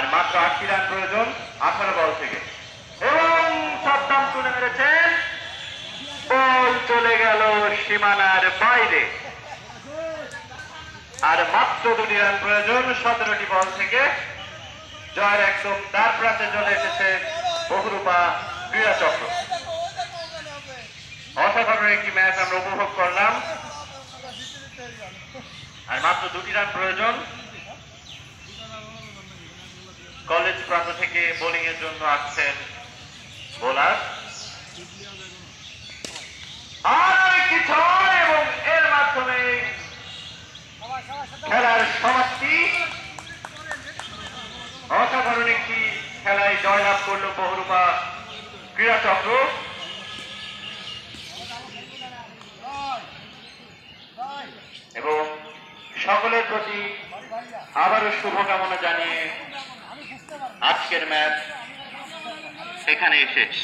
আর মাত্র 8টি রান প্রয়োজন 18 বল থেকে। এবং সাদ্দাম তুলে মেরেছেন, বল চলে গেল সীমানার বাইরে। আর মাত্র 2টি রান প্রয়োজন 17টি বল থেকে। জয়ের একদম দ্বার প্রান্তে চলে এসেছে বহুরূপা ক্রীড়া চক্র। অসাধারণ একটি ম্যাচ আমরা উপভোগ করলাম। আর মাত্র 2টি রান প্রয়োজন। কলেজ প্রান্ত থেকে বোলিং এর জন্য আসছেন বোলার। আর একটি ছয় এবং এর মাধ্যমে খেলার সমাপ্তি। অসাধারণ একটি খেলায় জয়লাভ করল বহুরূপা ক্রীড়া চক্র। এবং সকলের প্রতি আবারও শুভকামনা জানিয়ে আজকের ম্যাচ এখানেই শেষ।